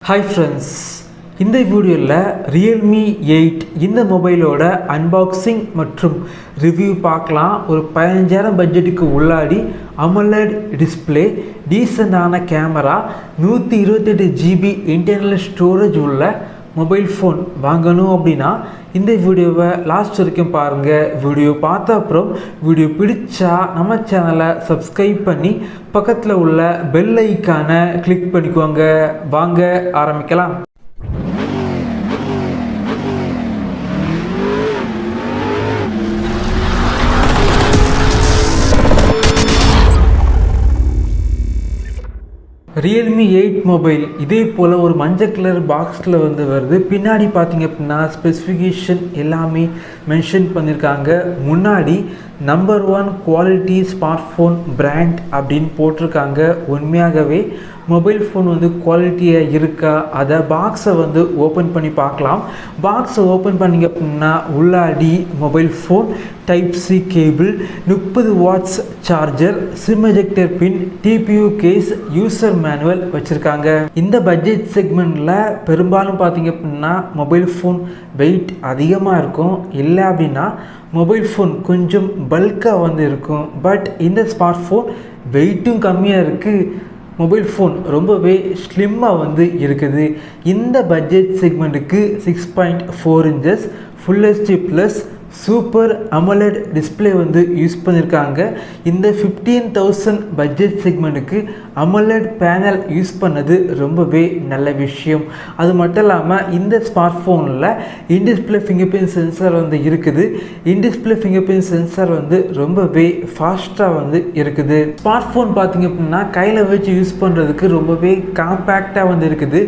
Hi friends, இந்த வீடியோவில் Realme 8 இந்த மொபைலோட அன்பாக்சிங் மற்றும் ரிவ்யூ பார்க்கலாம். ஒரு 15,000 பட்ஜெட்டுக்கு உள்ளாடி AMOLED டிஸ்பிளே, டீசெண்டான கேமரா, 128 GB இன்டர்னல் ஸ்டோரேஜ் உள்ள மொபைல் ஃபோன் வாங்கணும் அப்படின்னா இந்த வீடியோவை லாஸ்ட் வரைக்கும் பாருங்கள். வீடியோ பார்த்த அப்புறம் வீடியோ பிடிச்சா நம்ம சேனலை சப்ஸ்கிரைப் பண்ணி பக்கத்தில் உள்ள பெல் ஐக்கானை கிளிக் பண்ணிக்கோங்க. வாங்க ஆரம்பிக்கலாம். Realme 8 மொபைல் இதே போல் ஒரு மஞ்சள் கலர் பாக்ஸில் வருது. பின்னாடி பார்த்தீங்க அப்படின்னா ஸ்பெசிஃபிகேஷன் எல்லாமே மென்ஷன் பண்ணியிருக்காங்க. முன்னாடி number 1 quality smart phone brand அப்படின்னு போட்டிருக்காங்க. உண்மையாகவே மொபைல் ஃபோன் குவாலிட்டியாக இருக்கா, அதை பாக்ஸை ஓப்பன் பண்ணி பார்க்கலாம். பாக்ஸை ஓப்பன் பண்ணிங்க அப்படின்னா உள்ளாடி mobile phone, type C cable, 30 watts charger, SIM ejector pin, TPU case, user manual வச்சுருக்காங்க. இந்த பட்ஜெட் செக்மெண்ட்டில் பெரும்பாலும் பார்த்தீங்க அப்படின்னா மொபைல் ஃபோன் வெயிட் அதிகமாக இருக்கும், இல்லை அப்படின்னா மொபைல் ஃபோன் கொஞ்சம் பல்காக இருக்கும். பட் இந்த ஸ்மார்ட் ஃபோன் வெயிட்டும் கம்மியாக இருக்குது, மொபைல் ஃபோன் ரொம்பவே ஸ்லிம்மாக இருக்குது. இந்த பட்ஜெட் செக்மெண்ட்டுக்கு 6.4 inches full HD plus super AMOLED display use பண்ணியிருக்காங்க. இந்த 15,000 பட்ஜெட் செக்மெண்ட்டுக்கு AMOLED பேனல் யூஸ் பண்ணது ரொம்பவே நல்ல விஷயம். அது மட்டும் இல்லாமல் இந்த ஸ்மார்ட் ஃபோனில் இன்டிஸ்பிளே ஃபிங்கர் பிரிண்ட் சென்சார் இருக்குது. இன்டிஸ்பிளே ஃபிங்கர் பிரிண்ட் சென்சார் ரொம்பவே ஃபாஸ்ட்டாக இருக்குது. ஸ்மார்ட் ஃபோன் பார்த்திங்க அப்படின்னா கையில் வச்சு யூஸ் பண்ணுறதுக்கு ரொம்பவே காம்பேக்டாக இருக்குது.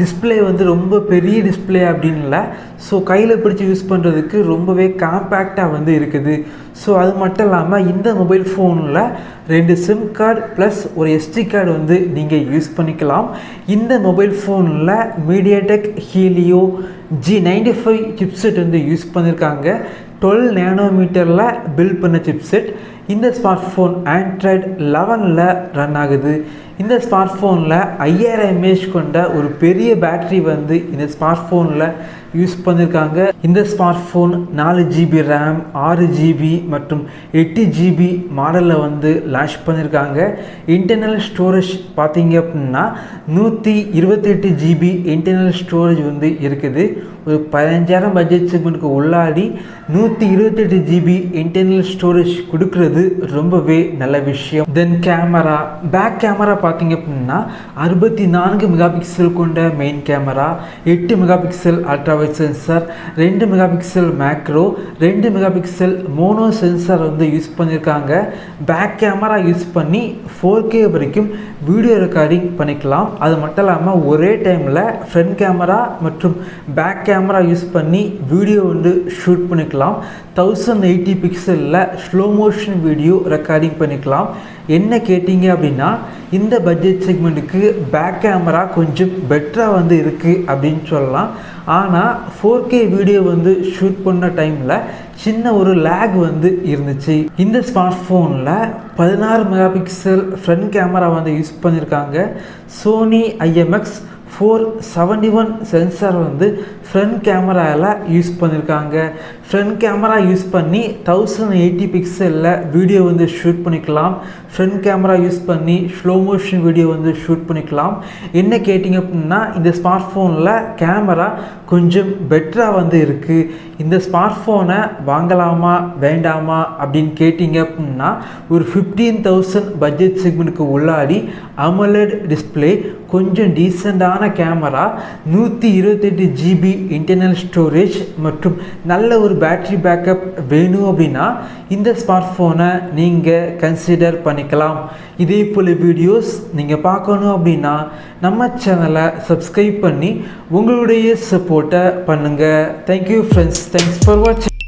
டிஸ்பிளே ரொம்ப பெரிய டிஸ்பிளே அப்படின்னு இல்லை, ஸோ கையில் பிடிச்சி யூஸ் பண்ணுறதுக்கு ரொம்பவே காம்பேக்டாக இருக்குது. ஸோ அது மட்டும் இல்லாமல் இந்த மொபைல் ஃபோனில் 2 சிம் கார்டு ப்ளஸ் ஒரு SD கார்டு நீங்கள் யூஸ் பண்ணிக்கலாம். இந்த மொபைல் ஃபோனில் MediaTek Helio G95 chipset use பண்ணியிருக்காங்க. 12 nanometerல பில்ட் பண்ண சிப்செட். இந்த ஸ்மார்ட் ஃபோன் Android 11ல் ரன் ஆகுது. இந்த ஸ்மார்ட் ஃபோனில் 5000 mAh கொண்ட ஒரு பெரிய பேட்ரி இந்த ஸ்மார்ட் ஃபோனில் யூஸ் பண்ணியிருக்காங்க. இந்த smart phone 4 GB RAM, 6 GB மற்றும் 8 GB மாடலில் லான்ச் பண்ணியிருக்காங்க. இன்டர்னல் ஸ்டோரேஜ் பார்த்தீங்க அப்படின்னா 128 GB இன்டர்னல் ஸ்டோரேஜ் இருக்குது. ஒரு 15,000 பட்ஜெட் செக்மெண்ட்டுக்கு உள்ளாடி 128 GB இன்டர்னல் ஸ்டோரேஜ் கொடுக்கறது ரொம்பவே நல்ல விஷயம். தென் கேமரா, பேக் கேமரா பார்த்தீங்க அப்படின்னா 64 மெகாபிக்சல் கொண்ட main camera, 8 megapixel ultra wide sensor, 2 megapixel macro, 2 megapixel mono sensor use பண்ணியிருக்காங்க. பேக் கேமரா யூஸ் பண்ணி 4K வரைக்கும் வீடியோ ரெக்கார்டிங் பண்ணிக்கலாம். அது மட்டும் இல்லாமல் ஒரே டைமில் ஃப்ரண்ட் கேமரா மற்றும் பேக் கேமரா யூஸ் பண்ணி வீடியோ ஷூட் பண்ணிக்கலாம். 1080 பிக்சலில் ஸ்லோ மோஷன் வீடியோ ரெக்கார்டிங் பண்ணிக்கலாம். என்ன கேட்டிங்க அப்படின்னா இந்த பட்ஜெட் செக்மெண்ட்டுக்கு பேக் கேமரா கொஞ்சம் பெட்டராக இருக்குது அப்படின்னு சொல்லலாம். ஆனால் 4K வீடியோ ஷூட் பண்ண டைமில் சின்ன ஒரு லேக் இருந்துச்சு. இந்த ஸ்மார்ட் ஃபோனில் 16 மெகாபிக்சல் ஃப்ரண்ட் கேமரா யூஸ் பண்ணியிருக்காங்க. Sony IMX471 சென்சார் ஃப்ரண்ட் கேமராவில் யூஸ் பண்ணியிருக்காங்க. ஃப்ரண்ட் கேமரா யூஸ் பண்ணி 1080 பிக்சலில் வீடியோ ஷூட் பண்ணிக்கலாம். ஃப்ரண்ட் கேமரா யூஸ் பண்ணி ஸ்லோ மோஷன் வீடியோ ஷூட் பண்ணிக்கலாம். என்ன கேட்டிங்க அப்படின்னா இந்த ஸ்மார்ட் ஃபோனில் கேமரா கொஞ்சம் பெட்டராக இருக்குது. இந்த ஸ்மார்ட் ஃபோனை வாங்கலாமா வேண்டாமா அப்படின்னு கேட்டிங்க அப்படின்னா ஒரு 15,000 பட்ஜெட் செக்மெண்ட்டுக்கு உள்ளாடி AMOLED டிஸ்பிளே, கொஞ்சம் டீசெண்டான கேமரா, 128 GB இன்டர்னல் ஸ்டோரேஜ் மற்றும் நல்ல ஒரு பேட்டரி பேக்கப் வேணும் அப்படின்னா இந்த ஸ்மார்ட் ஃபோனை நீங்கள் கன்சிடர் பண்ணிக்கலாம். இதே போல் வீடியோஸ் நீங்கள் பார்க்கணும் அப்படின்னா நம்ம சேனலை சப்ஸ்கிரைப் பண்ணி உங்களுடைய சப்போர்ட்டை பண்ணுங்கள். தேங்க்யூ ஃப்ரெண்ட்ஸ், தேங்க்ஸ் ஃபார் வாட்சிங்.